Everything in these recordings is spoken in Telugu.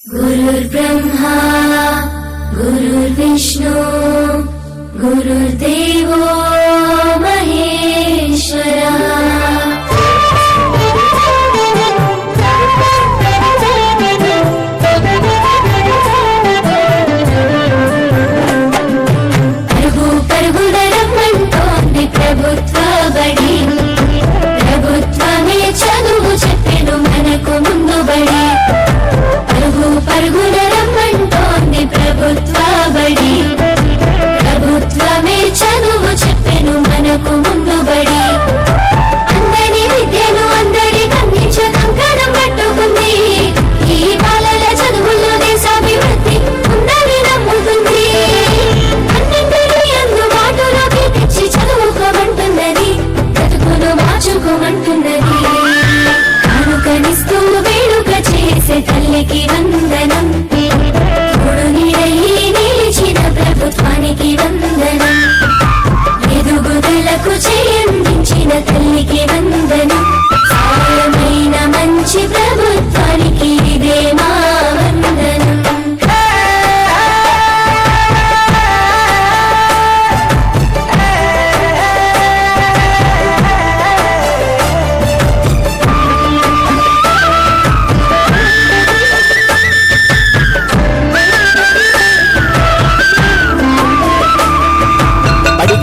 गुरुर्ब्रह्मा गुरुर्विष्णु गुरुर्देवो महेश्वरा। పరుగు పరుగున రమ్మంటోంది ప్రభుత్వ బడి, ప్రభుత్వమే చదువు చెప్పెను మనకు ముందు బడి. పరుగు పరుగున రమ్మంటోంది ప్రభుత్వ బడి, ప్రభుత్వమే చదువు చెప్పెను మనకు ముందు బడి. అందరి విద్యను అందరికి అందించ కంకణం పట్టుకుంది, ఈ బాలల చదువుల్లో దేశాభివృద్ధి ఉందని నమ్ముతుంది. అన్నింటినీ అందుబాటులోకి తెచ్చి చదువుకోమంటున్నది, బ్రతుకును మార్చుకోమంటున్నది. కానుకనిస్తూ వేడుక చేసే తల్లికి వందనం, తోడు నీడై నిలిచిన ప్రభుత్వానికి వందనం. ఎదుగుదలకు చేయందించిన తల్లికి వందనం, సాయమైన మంచి ప్రభుత్వానికి ఇదే మా వందనం.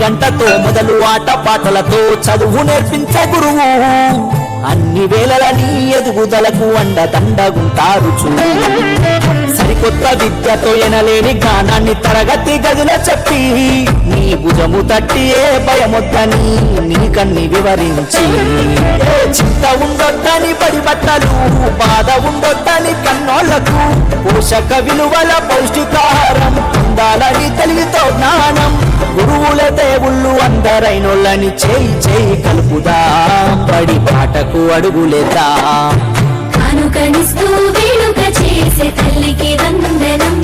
గంటతో మొదలు ఆట పాటలతో చదువు నేర్పించే గురువు, అన్ని వేళలని ఎదుగుదలకు అండదండగుంటారు చూడు. సరికొత్త విద్యతో ఎనలేని జ్ఞానాన్ని తరగతి గదిలో చెప్పి, నీ భుజము తట్టి ఏ భయమొద్దని నీకన్ని వివరించి, చింత ఉండొద్దని బడి బట్టలు, బాధ ఉండొద్దని కన్నోళ్లకు, పోషక విలువల పౌష్టికాహారం పొందాలని తెలివితో జ్ఞానం. గురువుల దేవుళ్ళు అందరైనోళ్ళని చేయి చేయి కలుపుదాం, బడి పాటకు అడుగులేద్దాం. కానుకనిస్తూ వేడుక చేసే తల్లికి వందనం,